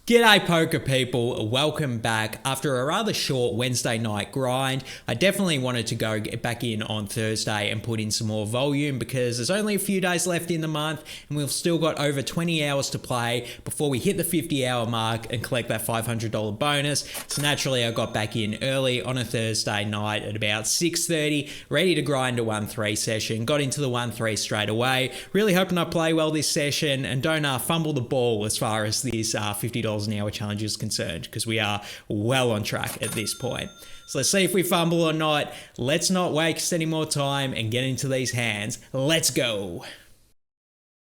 G'day poker people, welcome back. After a rather short Wednesday night grind, I definitely wanted to go get back in on Thursday and put in some more volume because there's only a few days left in the month and we've still got over 20 hours to play before we hit the 50-hour mark and collect that $500 bonus. So naturally I got back in early on a Thursday night at about 6:30, ready to grind a 1-3 session. Got into the 1-3 straight away. Really hoping I play well this session and don't fumble the ball as far as this $50 an hour challenge is concerned, because we are well on track at this point. So let's see if we fumble or not. Let's not waste any more time and get into these hands. Let's go.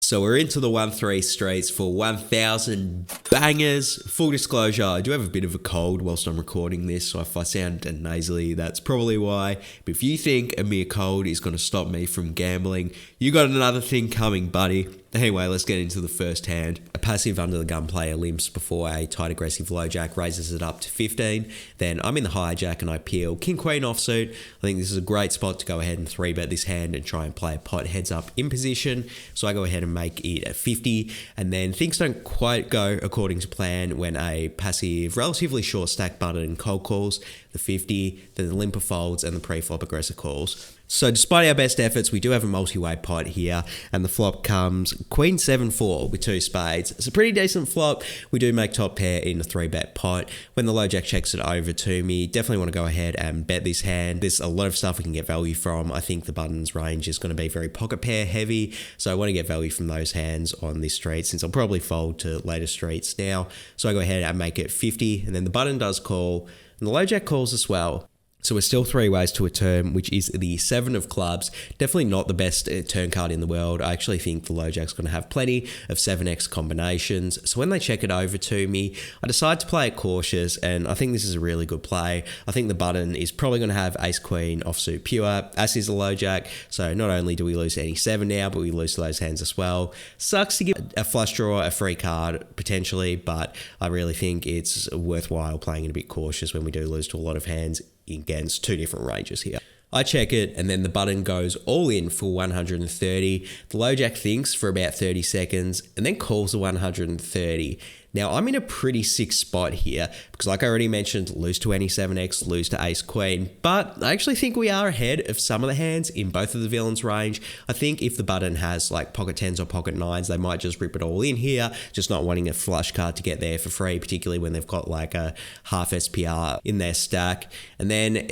So we're into the 1-3 streets for 1,000 bangers. Full disclosure, I do have a bit of a cold whilst I'm recording this, so if I sound nasally, that's probably why. But if you think a mere cold is going to stop me from gambling, you got another thing coming, buddy. Anyway, let's get into the first hand. A passive under the gun player limps before a tight aggressive low jack raises it up to 15. Then I'm in the high jack and I peel king queen offsuit. I think this is a great spot to go ahead and 3-bet this hand and try and play a pot heads up in position. So I go ahead and make it at 50, and then things don't quite go according to plan when a passive relatively short stack button cold calls the 50, then the limper folds and the pre-flop aggressor calls. So despite our best efforts, we do have a multi-way pot here, and the flop comes queen 7-4 with 2 spades. It's a pretty decent flop. We do make top pair in a 3-bet pot. When the low jack checks it over to me, definitely want to go ahead and bet this hand. There's a lot of stuff we can get value from. I think the button's range is going to be very pocket pair heavy, so I want to get value from those hands on this street, since I'll probably fold to later streets now. So I go ahead and make it 50, and then the button does call, and the low jack calls as well. So we're still 3 ways to a turn, which is the 7 of clubs. Definitely not the best turn card in the world. I actually think the low jack's going to have plenty of 7x combinations. So when they check it over to me, I decide to play it cautious, and I think this is a really good play. I think the button is probably going to have ace queen offsuit pure, as is the low jack. So not only do we lose to any 7 now, but we lose to those hands as well. Sucks to give a flush draw a free card potentially, but I really think it's worthwhile playing it a bit cautious when we do lose to a lot of hands against 2 different ranges here. I check it, and then the button goes all in for 130. The low jack thinks for about 30 seconds and then calls the 130. Now, I'm in a pretty sick spot here because, like I already mentioned, lose to any 7x, lose to ace queen, but I actually think we are ahead of some of the hands in both of the villains' range. I think if the button has like pocket 10s or pocket 9s, they might just rip it all in here, just not wanting a flush card to get there for free, particularly when they've got like a half SPR in their stack. And then,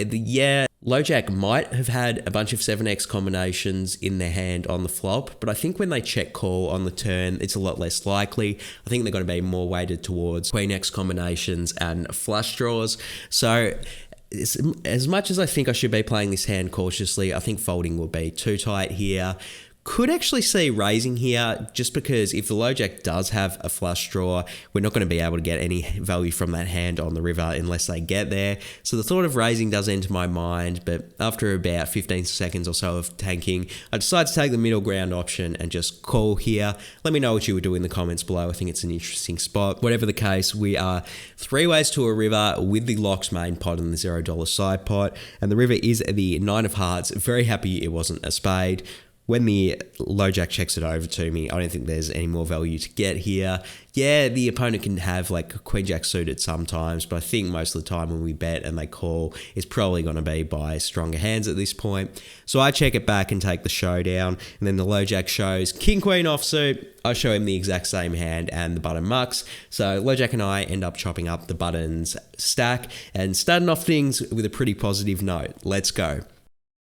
low jack might have had a bunch of 7x combinations in their hand on the flop, but I think when they check call on the turn, it's a lot less likely. I think they're going to be more weighted towards queen x combinations and flush draws. So as much as I think I should be playing this hand cautiously, I think folding will be too tight here. Could actually see raising here, just because if the low jack does have a flush draw, we're not going to be able to get any value from that hand on the river unless they get there. So the thought of raising does enter my mind, but after about 15 seconds or so of tanking, I decide to take the middle ground option and just call here. Let me know what you would do in the comments below. I think it's an interesting spot. Whatever the case, we are 3 ways to a river with the locks main pot and the $0 side pot, and the river is the 9 of hearts. Very happy it wasn't a spade. When the low jack checks it over to me, I don't think there's any more value to get here. Yeah, the opponent can have like queen jack suited sometimes, but I think most of the time when we bet and they call, it's probably going to be by stronger hands at this point. So I check it back and take the showdown, and then the low jack shows king queen offsuit. I show him the exact same hand and the button mucks. So low jack and I end up chopping up the button's stack and starting off things with a pretty positive note. Let's go.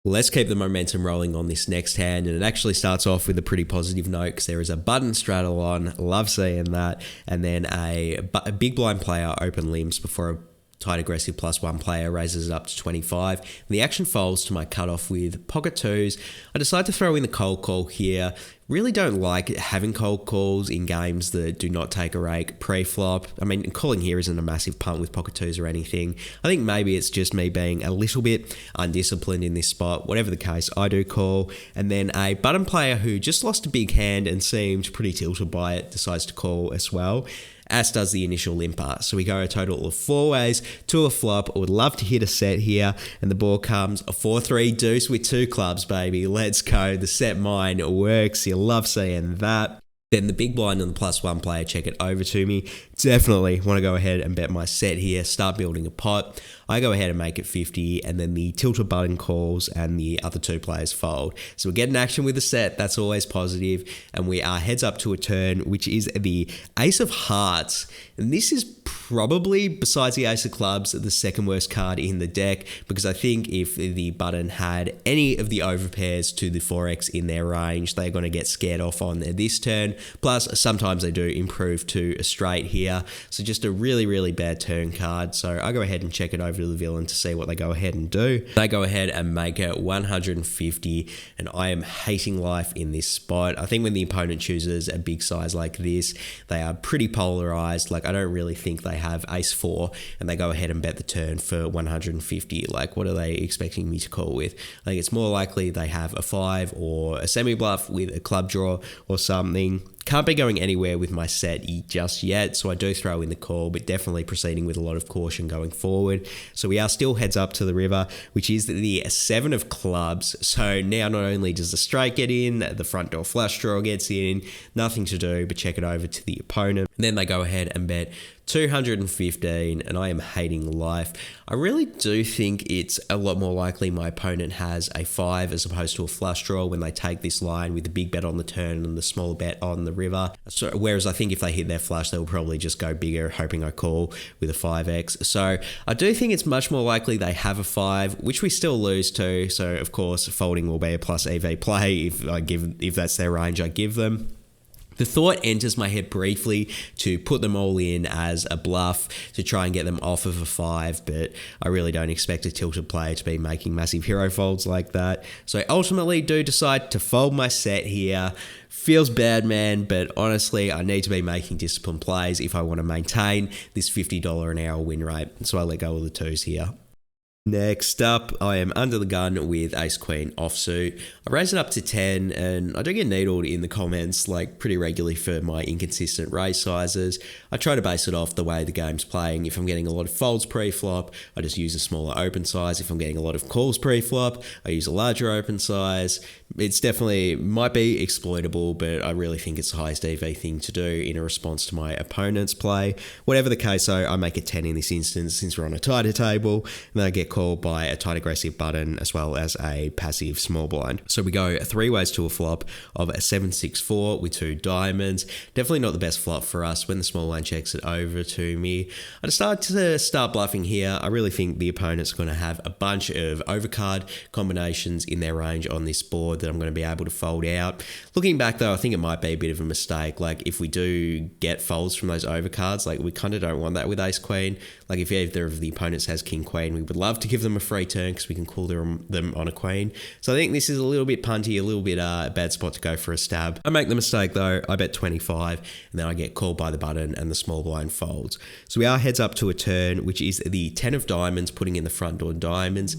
Let's keep the momentum rolling on this next hand, and it actually starts off with a pretty positive note because there is a button straddle on, love seeing that, and then a big blind player open limps before a tight aggressive +1 player raises it up to 25, and the action folds to my cutoff with pocket 2s. I decide to throw in the cold call here. Really don't like having cold calls in games that do not take a rake pre-flop. I mean, calling here isn't a massive punt with pocket 2s or anything. I think maybe it's just me being a little bit undisciplined in this spot. Whatever the case, I do call. And then a button player who just lost a big hand and seemed pretty tilted by it decides to call as well, as does the initial limper. So we go a total of 4 ways to a flop. I would love to hit a set here, and the ball comes a 4-3 deuce with 2 clubs, baby. Let's go. The set mine works. You love seeing that. Then the big blind and the +1 player check it over to me. Definitely want to go ahead and bet my set here, start building a pot. I go ahead and make it 50, and then the tilted button calls and the other two players fold. So we're getting action with the set, that's always positive, and we are heads up to a turn, which is the ace of hearts. And this is probably, besides the ace of clubs, the second worst card in the deck, because I think if the button had any of the overpairs to the 4x in their range, they're going to get scared off on this turn. Plus, sometimes they do improve to a straight here. So just a really, really bad turn card. So I go ahead and check it over to the villain to see what they go ahead and do. They go ahead and make it 150, and I am hating life in this spot. I think when the opponent chooses a big size like this, they are pretty polarized. Like, I don't really think they have ace 4, and they go ahead and bet the turn for 150. Like, what are they expecting me to call with? I think it's more likely they have a 5 or a semi bluff with a club draw or something. Can't be going anywhere with my set just yet, so I do throw in the call, but definitely proceeding with a lot of caution going forward. So we are still heads up to the river, which is the 7 of clubs. So now not only does the straight get in, the front door flush draw gets in, nothing to do but check it over to the opponent. And then they go ahead and bet 215, and I am hating life. I really do think it's a lot more likely my opponent has a 5 as opposed to a flush draw when they take this line with the big bet on the turn and the smaller bet on the river. So, whereas I think if they hit their flush, they'll probably just go bigger, hoping I call with a 5x. So I do think it's much more likely they have a 5, which we still lose to. So of course, folding will be a plus EV play if that's their range I give them. The thought enters my head briefly to put them all in as a bluff to try and get them off of a 5, but I really don't expect a tilted player to be making massive hero folds like that. So I ultimately do decide to fold my set here. Feels bad, man, but honestly, I need to be making disciplined plays if I want to maintain this $50 an hour win rate. So I let go of the 2s here. Next up, I am under the gun with ace-queen offsuit. I raise it up to 10, and I do get needled in the comments like pretty regularly for my inconsistent raise sizes. I try to base it off the way the game's playing. If I'm getting a lot of folds pre-flop, I just use a smaller open size. If I'm getting a lot of calls pre-flop, I use a larger open size. It's definitely might be exploitable, but I really think it's the highest EV thing to do in a response to my opponent's play. Whatever the case, though, I make it 10 in this instance since we're on a tighter table, and then I get called by a tight aggressive button as well as a passive small blind. So we go 3 ways to a flop of a 7-6-4 with 2 diamonds. Definitely not the best flop for us when the small blind checks it over to me. I decide to start bluffing here. I really think the opponent's going to have a bunch of overcard combinations in their range on this board that I'm going to be able to fold out. Looking back though, I think it might be a bit of a mistake. Like if we do get folds from those overcards, like we kind of don't want that with ace queen. Like if either of the opponents has king queen, we would love to give them a free turn because we can call them on a queen. So I think this is a little bit punty, a little bit a bad spot to go for a stab. I make the mistake though, I bet 25 and then I get called by the button and the small blind folds. So we are heads up to a turn, which is the 10 of diamonds, putting in the front door diamonds.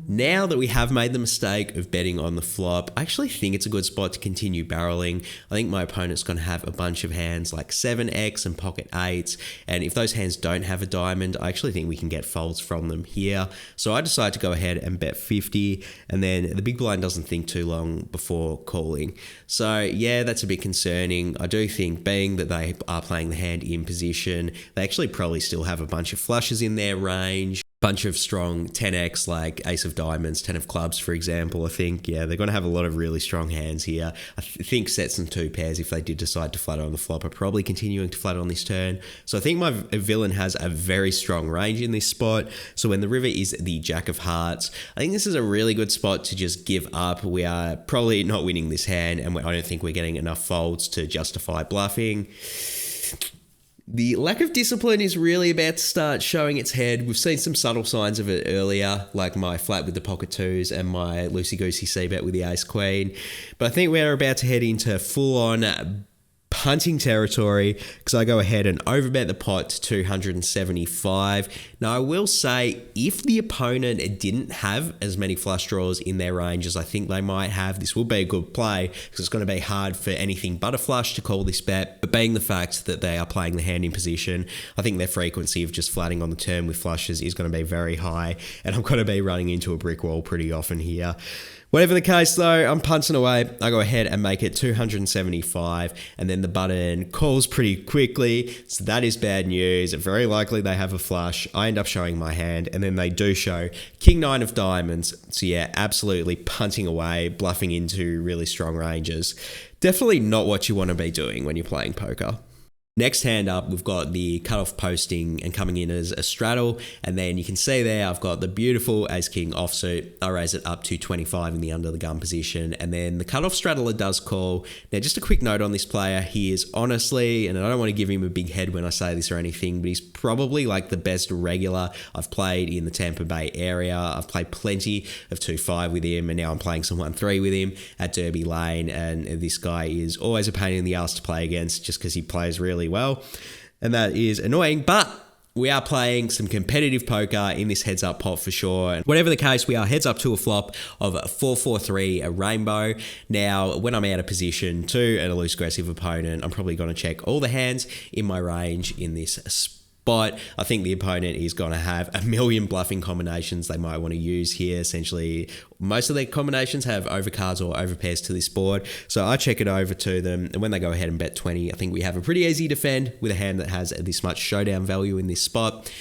Now that we have made the mistake of betting on the flop, I actually think it's a good spot to continue barreling. I think my opponent's going to have a bunch of hands like 7x and pocket 8s, and if those hands don't have a diamond, I actually think we can get folds from them here. So I decide to go ahead and bet 50, and then the big blind doesn't think too long before calling. So yeah, that's a bit concerning. I do think being that they are playing the hand in position, they actually probably still have a bunch of flushes in their range. Bunch of strong 10x like ace of diamonds, 10 of clubs, for example. I think, yeah, they're going to have a lot of really strong hands here. I think sets and 2 pairs, if they did decide to flutter on the flop, are probably continuing to flutter on this turn. So I think my villain has a very strong range in this spot. So when the river is the jack of hearts, I think this is a really good spot to just give up. We are probably not winning this hand, and I don't think we're getting enough folds to justify bluffing. The lack of discipline is really about to start showing its head. We've seen some subtle signs of it earlier, like my flat with the pocket 2s and my loosey-goosey c-bet with the ace-queen. But I think we're about to head into full-on punting territory because I go ahead and overbet the pot to 275. Now I will say, if the opponent didn't have as many flush draws in their range as I think they might have, this will be a good play because it's going to be hard for anything but a flush to call this bet. But being the fact that they are playing the hand in position, I think their frequency of just flatting on the turn with flushes is going to be very high, and I'm going to be running into a brick wall pretty often here. Whatever the case though, I'm punching away. I go ahead and make it 275, and then the button calls pretty quickly. So that is bad news. Very likely they have a flush. I end up showing my hand, and then they do show King 9 of diamonds. So yeah, absolutely punting away, bluffing into really strong ranges. Definitely not what you want to be doing when you're playing poker. Next hand up, we've got the cutoff posting and coming in as a straddle, and then you can see there I've got the beautiful ace king offsuit. I raise it up to 25 in the under the gun position, and then the cutoff straddler does call. Now just a quick note on this player, he is honestly, and I don't want to give him a big head when I say this or anything, but he's probably like the best regular I've played in the Tampa Bay area. I've played plenty of 2-5 with him, and now I'm playing some 1-3 with him at Derby Lane, and this guy is always a pain in the ass to play against just because he plays really well, and that is annoying, but we are playing some competitive poker in this heads up pot for sure. And whatever the case, we are heads up to a flop of 4-4-3, a rainbow. Now, when I'm out of position to a loose aggressive opponent, I'm probably going to check all the hands in my range in this spot. I think the opponent is going to have a million bluffing combinations they might want to use here. Essentially, most of their combinations have overcards or overpairs to this board. So I check it over to them, and when they go ahead and bet 20, I think we have a pretty easy defend with a hand that has this much showdown value in this spot.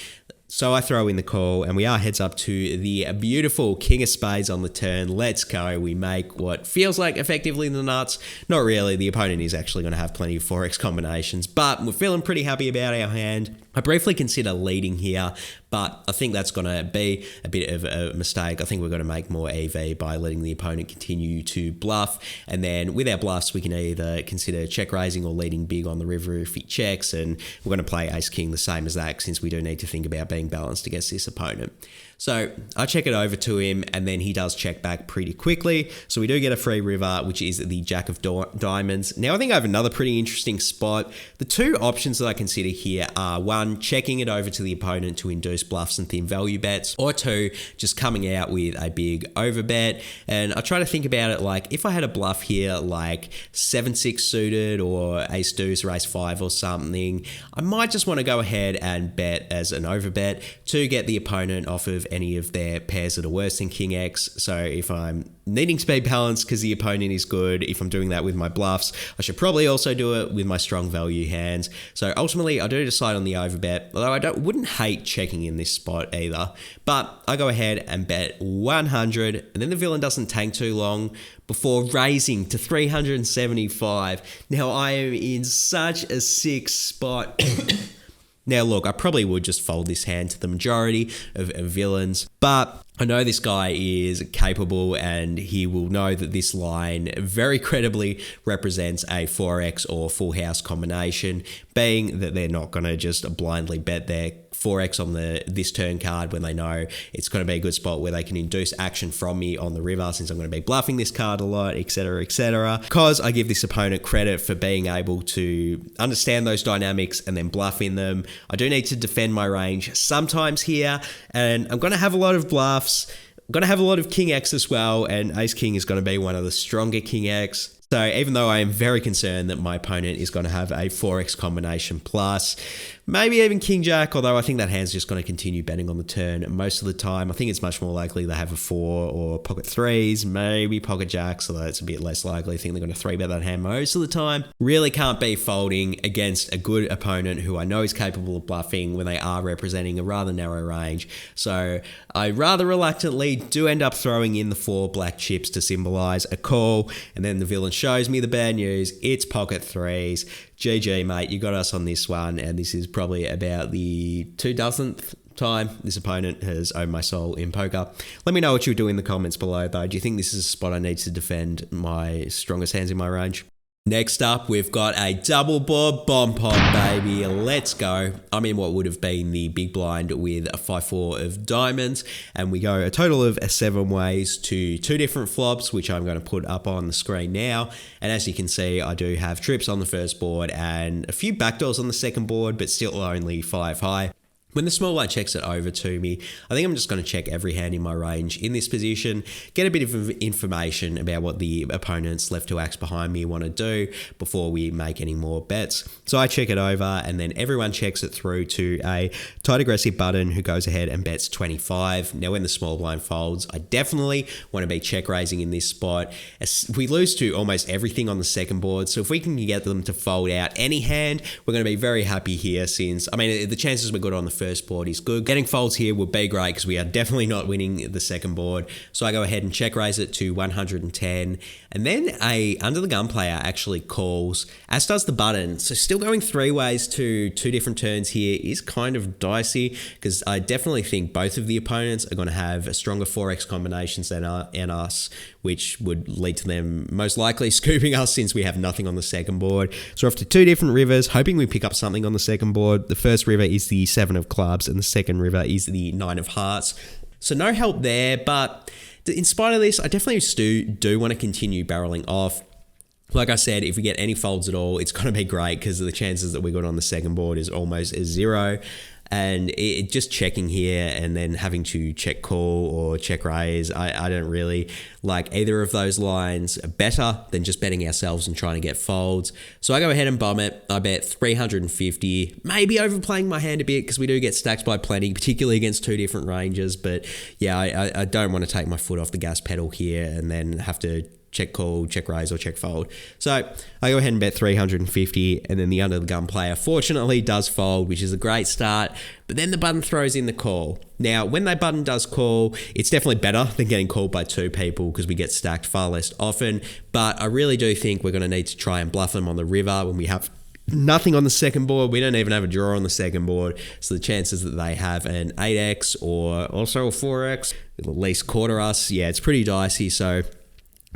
So I throw in the call, and we are heads up to the beautiful king of spades on the turn. Let's go. We make what feels like effectively the nuts. Not really. The opponent is actually going to have plenty of 4x combinations, but we're feeling pretty happy about our hand. I briefly consider leading here, but I think that's going to be a bit of a mistake. I think we're going to make more EV by letting the opponent continue to bluff. And then with our bluffs, we can either consider check raising or leading big on the river if he checks. And we're going to play ace king the same as that, since we do need to think about being balanced against this opponent. So I check it over to him, and then he does check back pretty quickly. So we do get a free river, which is the jack of diamonds. Now I think I have another pretty interesting spot. The two options that I consider here are one, checking it over to the opponent to induce bluffs and thin value bets, or two, just coming out with a big overbet. And I try to think about it like if I had a bluff here like 7-6 suited or ace deuce or ace 5 or something, I might just want to go ahead and bet as an overbet to get the opponent off of any of their pairs that are worse than king X. So if I'm needing to be balanced because the opponent is good, if I'm doing that with my bluffs, I should probably also do it with my strong value hands. So ultimately I do decide on the overbet, although I wouldn't hate checking in this spot either. But I go ahead and bet 100, and then the villain doesn't tank too long before raising to 375. Now I am in such a sick spot. Now, look, I probably would just fold this hand to the majority of villains, but I know this guy is capable, and he will know that this line very credibly represents a 4x or full house combination, being that they're not going to just blindly bet their 4x on this turn card when they know it's going to be a good spot where they can induce action from me on the river, since I'm going to be bluffing this card a lot, etc, etc. Because I give this opponent credit for being able to understand those dynamics and then bluff in them. I do need to defend my range sometimes here, and I'm going to have a lot of bluffs. I'm going to have a lot of king X as well, and ace king is going to be one of the stronger king X. So even though I am very concerned that my opponent is going to have a 4x combination plus, maybe even king jack, although I think that hand's just going to continue betting on the turn most of the time. I think it's much more likely they have a 4 or pocket 3s, maybe pocket jacks, although it's a bit less likely. I think they're going to 3-bet that hand most of the time. Really can't be folding against a good opponent who I know is capable of bluffing when they are representing a rather narrow range. So I rather reluctantly do end up throwing in the 4 black chips to symbolize a call, and then the villain shows me the bad news. It's pocket 3s. GG, mate, you got us on this one, and this is probably about the 2,000th time this opponent has owned my soul in poker. Let me know what you do in the comments below, though. Do you think this is a spot I need to defend my strongest hands in my range? Next up, we've got a double board bomb pot, baby. Let's go. I'm in what would have been the big blind with a 5-4 of diamonds, and we go a total of 7 ways to 2 different flops, which I'm going to put up on the screen now. And as you can see, I do have trips on the first board and a few backdoors on the second board, but still only 5 high. When the small blind checks it over to me, I think I'm just going to check every hand in my range in this position, get a bit of information about what the opponents left to axe behind me want to do before we make any more bets. So I check it over, and then everyone checks it through to a tight aggressive button who goes ahead and bets 25. Now when the small blind folds, I definitely want to be check raising in this spot. We lose to almost everything on the second board, so if we can get them to fold out any hand, we're going to be very happy here, since, I mean, the chances we're good on the first board is good. Getting folds here would be great because we are definitely not winning the second board. So I go ahead and check raise it to 110, and then a under the gun player actually calls, as does the button. So still going three ways to two different turns here is kind of dicey, because I definitely think both of the opponents are going to have stronger 4x combinations than us, which would lead to them most likely scooping us since we have nothing on the second board. So we're off to two different rivers, hoping we pick up something on the second board. The first river is the 7 of clubs, and the second river is the 9 of hearts. So no help there, but in spite of this, I definitely do want to continue barreling off. Like I said, if we get any folds at all, it's going to be great because the chances that we got on the second board is almost zero. And just checking here and then having to check call or check raise, I don't really like either of those lines better than just betting ourselves and trying to get folds. So I go ahead and bomb it. I bet 350, maybe overplaying my hand a bit because we do get stacked by plenty, particularly against two different ranges. But yeah, I don't want to take my foot off the gas pedal here and then have to check call, check raise, or check fold. So I go ahead and bet 350, and then the under the gun player fortunately does fold, which is a great start. But then the button throws in the call. Now, when that button does call, it's definitely better than getting called by two people because we get stacked far less often. But I really do think we're going to need to try and bluff them on the river when we have nothing on the second board. We don't even have a draw on the second board. So the chances that they have an 8x or also a 4x, at least quarter us, yeah, it's pretty dicey. So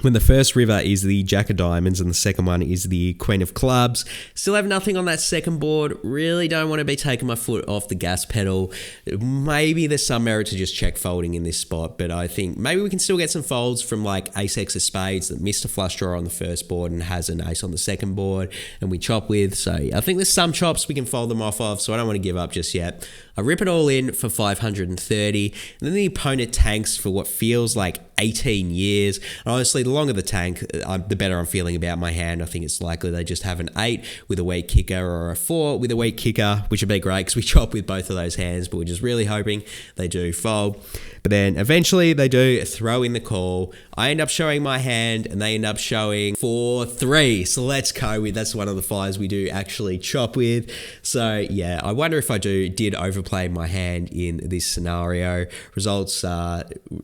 when the first river is the Jack of Diamonds and the second one is the Queen of Clubs, still have nothing on that second board. Really don't want to be taking my foot off the gas pedal. Maybe there's some merit to just check folding in this spot, but I think maybe we can still get some folds from like ace x of spades that missed a flush draw on the first board and has an ace on the second board and we chop with. So I think there's some chops we can fold them off of, so I don't want to give up just yet. I rip it all in for 530, and then the opponent tanks for what feels like 18 years. And honestly, the longer the tank, the better I'm feeling about my hand. I think it's likely they just have an 8 with a weak kicker or a 4 with a weak kicker, which would be great because we chop with both of those hands, but we're just really hoping they do fold. But then eventually they do throw in the call. I end up showing my hand and they end up showing 4-3. So let's go with, that's one of the 5s we do actually chop with. So yeah, I wonder if I did overplay my hand in this scenario. Results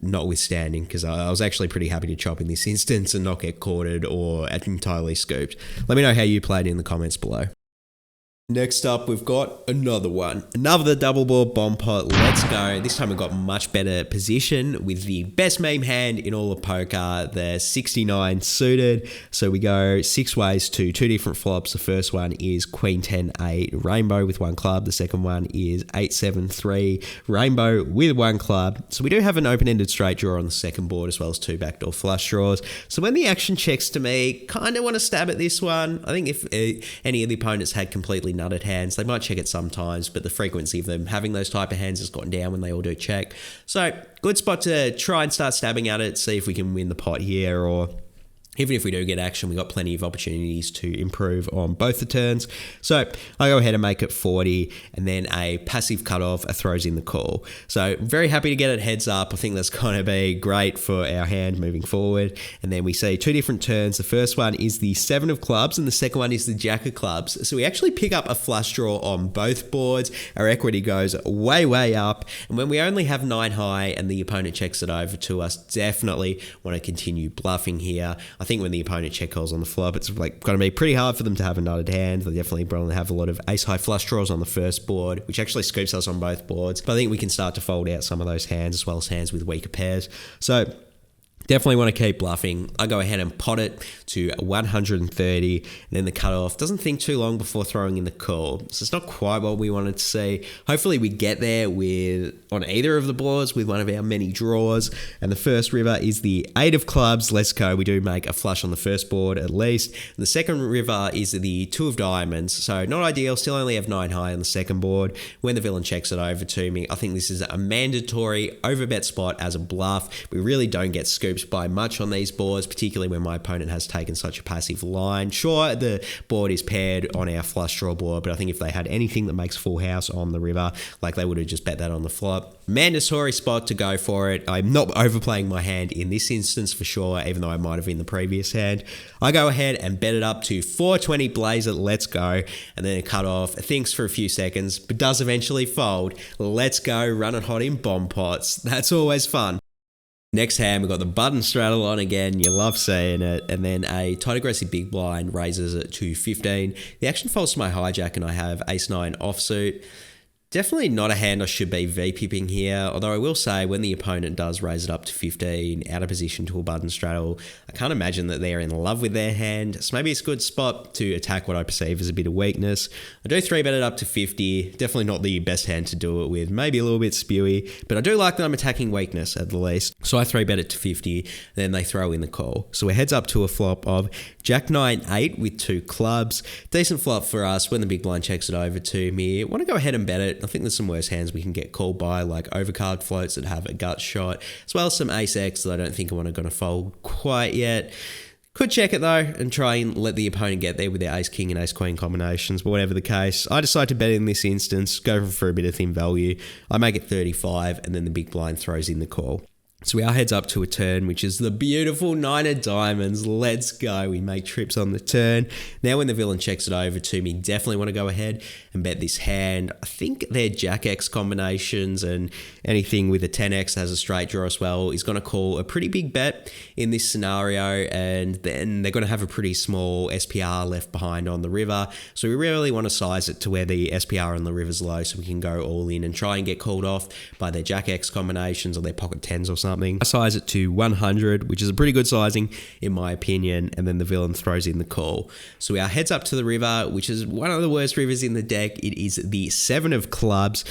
notwithstanding, because I was actually pretty happy to chop in this instance and not get caught or entirely scooped. Let me know how you played in the comments below. Next up, we've got another one. Another double board bomb pot. Let's go. This time we've got much better position with the best meme hand in all of poker, the 69 suited. So we go 6 ways to 2 different flops. The first one is Queen 10-8 rainbow with 1 club. The second one is 8-7-3 rainbow with 1 club. So we do have an open-ended straight draw on the second board as well as 2 backdoor flush draws. So when the action checks to me, kind of want to stab at this one. I think if any of the opponents had completely nutted hands, they might check it sometimes, but the frequency of them having those type of hands has gone down when they all do check. So good spot to try and start stabbing at it, see if we can win the pot here, or even if we do get action, we've got plenty of opportunities to improve on both the turns. So I go ahead and make it 40, and then a passive cutoff throws in the call. So very happy to get it heads up. I think that's going to be great for our hand moving forward. And then we see 2 different turns. The first one is the 7 of clubs, and the second one is the Jack of clubs. So we actually pick up a flush draw on both boards. Our equity goes way, way up. And when we only have 9 high and the opponent checks it over to us, definitely want to continue bluffing here. I think when the opponent check calls on the flop, it's like going to be pretty hard for them to have a nutted hand. They definitely probably have a lot of ace high flush draws on the first board, which actually scoops us on both boards. But I think we can start to fold out some of those hands as well as hands with weaker pairs. So Definitely want to keep bluffing. I go ahead and pot it to 130, and then the cutoff. Doesn't think too long before throwing in the call. So it's not quite what we wanted to see. Hopefully we get there on either of the boards with one of our many draws. And the first river is the 8 of clubs. Let's go. We do make a flush on the first board at least. And the second river is the 2 of diamonds. So not ideal. Still only have 9 high on the second board. When the villain checks it over to me, I think this is a mandatory overbet spot as a bluff. We really don't get scooped by much on these boards, particularly when my opponent has taken such a passive line. Sure, the board is paired on our flush draw board, but I think if they had anything that makes full house on the river, like they would have just bet that on the flop. Mandatory spot to go for it. I'm not overplaying my hand in this instance for sure, even though I might have in the previous hand. I go ahead and bet it up to 420 blazer, let's go, and then it cut off. It thinks for a few seconds, but does eventually fold. Let's go, run it hot in bomb pots. That's always fun. Next hand, we've got the button straddle on again. You love seeing it. And then a tight aggressive big blind raises it to 15. The action falls to my hijack and I have ace-9 offsuit. Definitely not a hand I should be V-pipping here, although I will say when the opponent does raise it up to 15, out of position to a button straddle, I can't imagine that they're in love with their hand, so maybe it's a good spot to attack what I perceive as a bit of weakness. I do 3-bet it up to 50, definitely not the best hand to do it with, maybe a little bit spewy, but I do like that I'm attacking weakness at the least. So I 3-bet it to 50, then they throw in the call. So we're heads up to a flop of Jack-9-8 with 2 clubs. Decent flop for us when the big blind checks it over to me. I want to go ahead and bet it. I think there's some worse hands we can get called by, like overcard floats that have a gut shot, as well as some ace-X that I don't think are going to fold quite yet. Could check it though and try and let the opponent get there with their ace-king and ace-queen combinations, but whatever the case, I decide to bet in this instance, go for a bit of thin value. I make it 35 and then the big blind throws in the call. So we are heads up to a turn, which is the beautiful 9 of diamonds. Let's go. We make trips on the turn. Now when the villain checks it over to me, definitely want to go ahead and bet this hand. I think their Jack-X combinations and anything with a 10X has a straight draw as well is going to call a pretty big bet in this scenario, and then they're going to have a pretty small SPR left behind on the river. So we really want to size it to where the SPR on the river's low so we can go all in and try and get called off by their Jack-X combinations or their pocket 10s or something. I size it to 100, which is a pretty good sizing in my opinion, and then the villain throws in the call. So we are heads up to the river, which is one of the worst rivers in the deck. It is the 7 of clubs,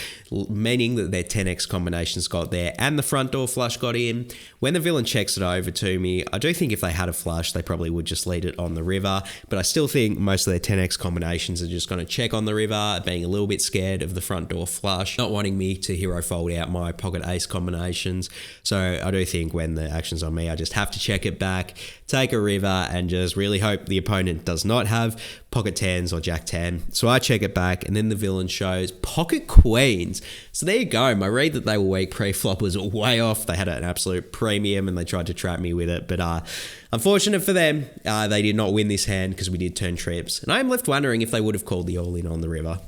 meaning that their 10X combinations got there and the front door flush got in. When the villain checks it over to me, I do think if they had a flush, they probably would just lead it on the river, but I still think most of their 10X combinations are just going to check on the river, being a little bit scared of the front door flush, not wanting me to hero fold out my pocket ace combinations. So I do think when the action's on me, I just have to check it back, take a river, and just really hope the opponent does not have pocket 10s or Jack 10. So I check it back, and then the villain shows pocket queens. So there you go. My read that they were weak pre-flop was way off. They had an absolute premium, and they tried to trap me with it. But unfortunate for them, they did not win this hand because we did turn trips. And I am left wondering if they would have called the all-in on the river.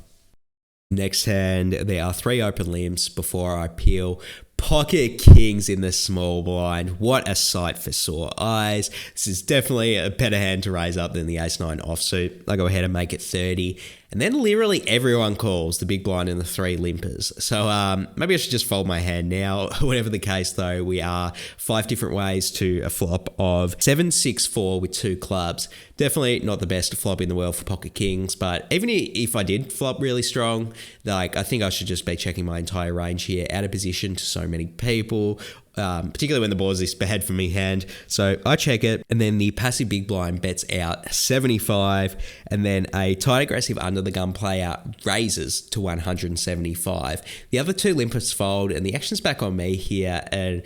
Next hand, there are 3 open limps before I peel. Pocket kings in the small blind. What a sight for sore eyes. This is definitely a better hand to raise up than the ace-9 offsuit. I go ahead and make it 30. And then literally everyone calls the big blind and the 3 limpers. So maybe I should just fold my hand now. Whatever the case though, we are 5 different ways to a flop of 7-6-4 with 2 clubs. Definitely not the best flop in the world for pocket kings, but even if I did flop really strong, like I think I should just be checking my entire range here, out of position to so many people, particularly when the board's this bad for me hand. So I check it, and then the passive big blind bets out 75, and then a tight aggressive under the gun player raises to 175. The other 2 limpers fold, and the action's back on me here, and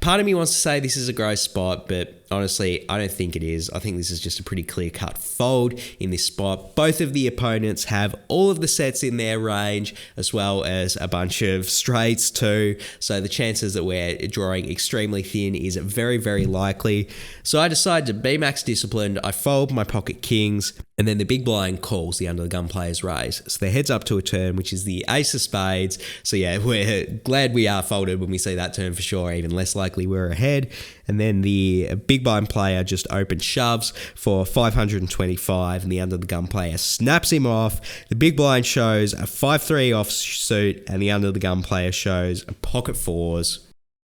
part of me wants to say this is a gross spot, but honestly, I don't think it is. I think this is just a pretty clear-cut fold in this spot. Both of the opponents have all of the sets in their range, as well as a bunch of straights too. So the chances that we're drawing extremely thin is very, very likely. So I decide to be max disciplined. I fold my pocket kings, and then the big blind calls the under the gun player's raise. So they're heads up to a turn, which is the ace of spades. So yeah, we're glad we are folded when we see that turn for sure. Even less likely we're ahead. And then the big blind player just open shoves for 525, and the under the gun player snaps him off. The big blind shows a 5-3 offsuit, and the under the gun player shows a pocket 4s.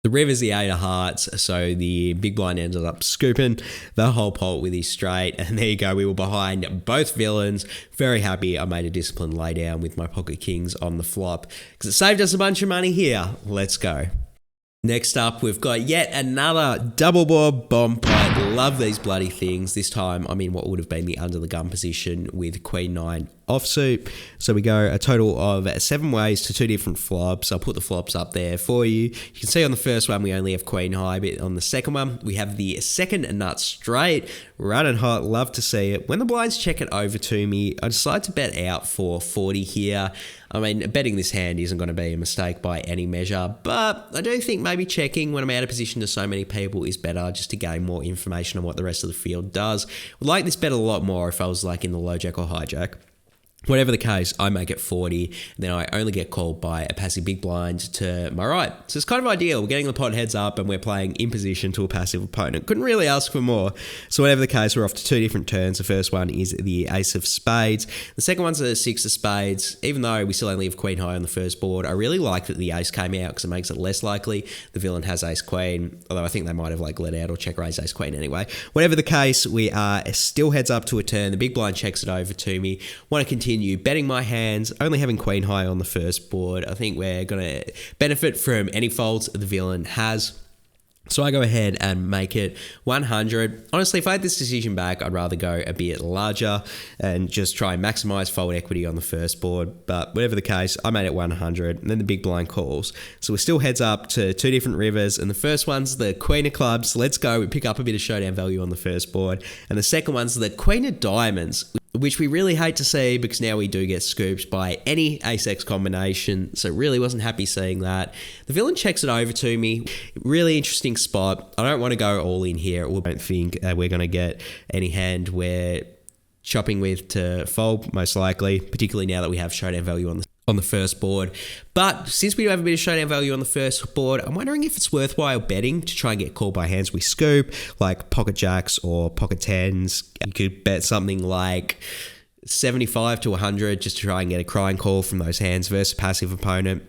The river's the 8 of hearts, so the big blind ended up scooping the whole pot with his straight, and there you go, we were behind both villains. Very happy I made a disciplined laydown with my pocket kings on the flop, because it saved us a bunch of money here. Let's go. Next up, we've got yet another double board bomb pot. Love these bloody things. This time, I'm in what would have been the under the gun position with Queen 9 offsuit. So we go a total of 7 ways to 2 different flops. I'll put the flops up there for you. You can see on the first one, we only have Queen high, but on the second one, we have the second nut straight. Running hot, love to see it. When the blinds check it over to me, I decide to bet out for 40 here. I mean, betting this hand isn't going to be a mistake by any measure, but I do think maybe checking when I'm out of position to so many people is better, just to gain more information on what the rest of the field does. Would like this bet a lot more if I was like in the low jack or hijack. Whatever the case, I make it 40, and then I only get called by a passive big blind to my right. So it's kind of ideal. We're getting the pot heads up, and we're playing in position to a passive opponent. Couldn't really ask for more. So whatever the case, we're off to 2 different turns. The first one is the ace of spades. The second one's a 6 of spades. Even though we still only have queen high on the first board, I really like that the ace came out because it makes it less likely the villain has ace queen, although I think they might have like let out or check raise ace queen anyway. Whatever the case, we are still heads up to a turn. The big blind checks it over to me. Want to continue betting my hands, only having queen high on the first board. I think we're going to benefit from any folds the villain has. So I go ahead and make it 100. Honestly, if I had this decision back, I'd rather go a bit larger and just try and maximize fold equity on the first board. But whatever the case, I made it 100, and then the big blind calls. So we're still heads up to 2 different rivers, and the first one's the queen of clubs. Let's go. We pick up a bit of showdown value on the first board. And the second one's the queen of diamonds, which we really hate to see because now we do get scooped by any ace-x combination, so really wasn't happy seeing that. The villain checks it over to me. Really interesting spot. I don't want to go all in here. I don't think we're going to get any hand we're chopping with to fold, most likely, particularly now that we have showdown value on the first board. But since we do have a bit of showdown value on the first board, I'm wondering if it's worthwhile betting to try and get called by hands we scoop, like pocket jacks or pocket tens. You could bet something like 75 to 100 just to try and get a crying call from those hands versus a passive opponent.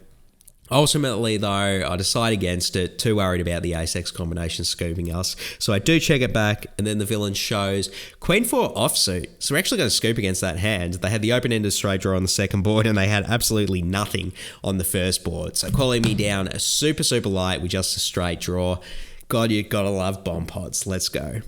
Ultimately, though, I decide against it, too worried about the ace-x combination scooping us. So I do check it back, and then the villain shows queen 4 offsuit. So we're actually going to scoop against that hand. They had the open-ended straight draw on the second board, and they had absolutely nothing on the first board. So calling me down a super, super light with just a straight draw. God, you gotta love bomb pots. Let's go.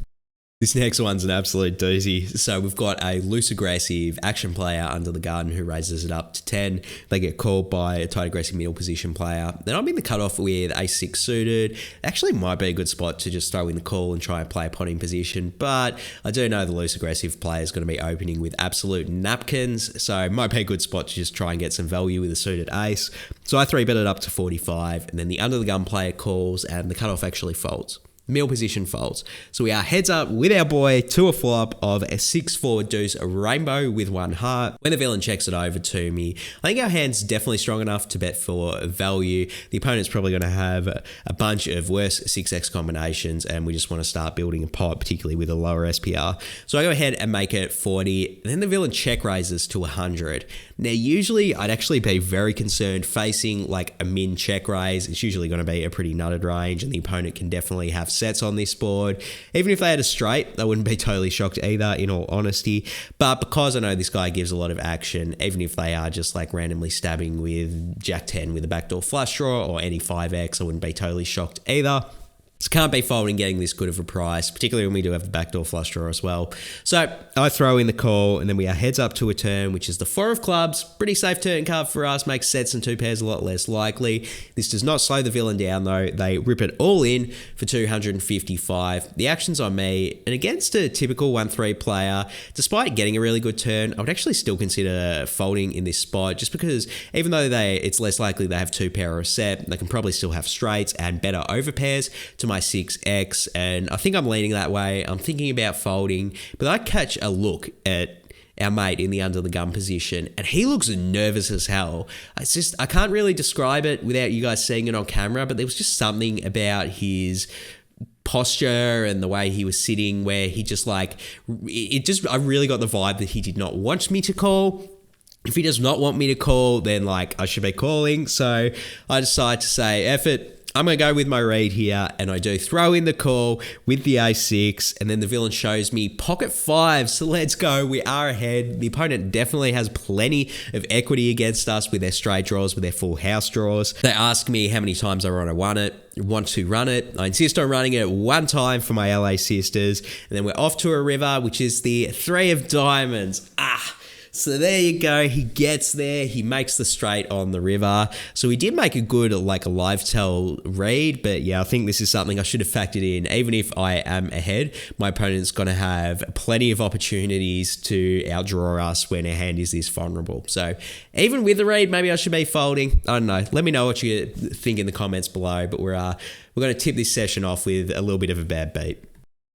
This next one's an absolute doozy. So we've got a loose aggressive action player under the gun who raises it up to 10. They get called by a tight aggressive middle position player. Then I'm in the cutoff with ace-6 suited. Actually might be a good spot to just throw in the call and try and play a pot in position, but I do know the loose aggressive player is going to be opening with absolute napkins, so it might be a good spot to just try and get some value with a suited ace. So I 3-bet it up to 45, and then the under the gun player calls and the cutoff actually folds. Middle position folds. So we are heads up with our boy to a flop of a 6-4 deuce, a rainbow with 1 heart. When the villain checks it over to me, I think our hand's definitely strong enough to bet for value. The opponent's probably going to have a bunch of worse 6x combinations, and we just want to start building a pot, particularly with a lower SPR. So I go ahead and make it 40, and then the villain check raises to 100. Now, usually I'd actually be very concerned facing like a min check raise. It's usually going to be a pretty nutted range, and the opponent can definitely have sets on this board. Even if they had a straight, I wouldn't be totally shocked either, in all honesty. But because I know this guy gives a lot of action, even if they are just like randomly stabbing with Jack 10 with a backdoor flush draw or any 5x, I wouldn't be totally shocked either. So can't be folding getting this good of a price, particularly when we do have the backdoor flush draw as well. So I throw in the call, and then we are heads up to a turn, which is the 4 of clubs. Pretty safe turn card for us, makes sets and 2 pairs a lot less likely. This does not slow the villain down though. They rip it all in for 255. The action's on me, and against a typical 1-3 player, despite getting a really good turn, I would actually still consider folding in this spot, just because even though it's less likely they have 2 pair or a set, they can probably still have straights and better over pairs to my 6x, and I think I'm leaning that way. I'm thinking about folding, but I catch a look at our mate in the under the gun position, and he looks nervous as hell. It's just, I can't really describe it without you guys seeing it on camera, but there was just something about his posture and the way he was sitting where he just like, I really got the vibe that he did not want me to call. If he does not want me to call, then like I should be calling. So I decide to say, F it. I'm going to go with my read here, and I do throw in the call with the a6, and then the villain shows me pocket 5. So let's go. We are ahead. The opponent definitely has plenty of equity against us with their straight draws, with their full house draws. They ask me how many times I want to run it. I insist on running it one time for my LA sisters, and then we're off to a river, which is the 3 of diamonds. So there you go. He gets there. He makes the straight on the river. So we did make a good, like a live tell read. But yeah, I think this is something I should have factored in. Even if I am ahead, my opponent's going to have plenty of opportunities to outdraw us when our hand is this vulnerable. So even with the read, maybe I should be folding. I don't know. Let me know what you think in the comments below. But we're going to tip this session off with a little bit of a bad beat.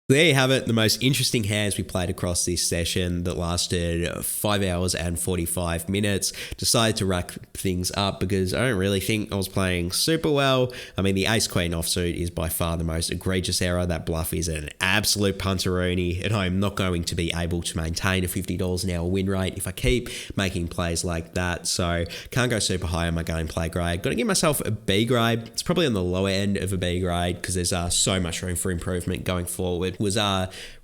There you have it, the most interesting hands we played across this session that lasted 5 hours and 45 minutes. Decided to rack things up because I don't really think I was playing super well. I mean, the ace-queen offsuit is by far the most egregious error. That bluff is an absolute punteroonie, and I'm not going to be able to maintain a $50 an hour win rate if I keep making plays like that. So can't go super high on my gameplay grade. Got to give myself a B grade. It's probably on the lower end of a B grade because there's so much room for improvement going forward. Was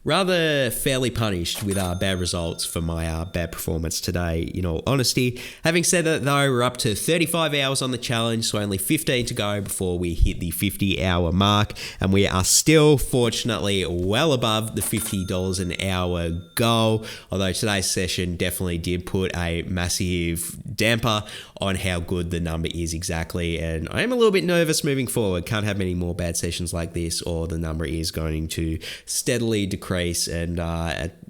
rather fairly punished with bad results for my bad performance today, in all honesty. Having said that though, we're up to 35 hours on the challenge, so only 15 to go before we hit the 50-hour mark, and we are still fortunately well above the $50 an hour goal, although today's session definitely did put a massive damper on how good the number is exactly, and I am a little bit nervous moving forward. Can't have many more bad sessions like this, or the number is going to steadily decrease, and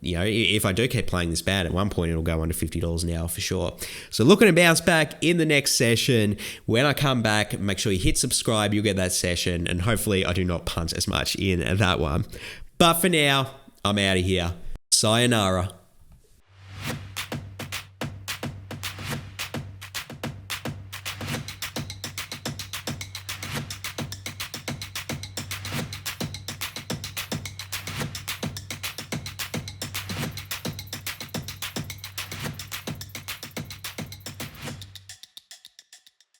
if I do keep playing this bad, at one point it'll go under $50 an hour for sure. So looking to bounce back in the next session. When I come back, make sure you hit subscribe, you'll get that session, and hopefully I do not punt as much in that one. But for now, I'm out of here. Sayonara.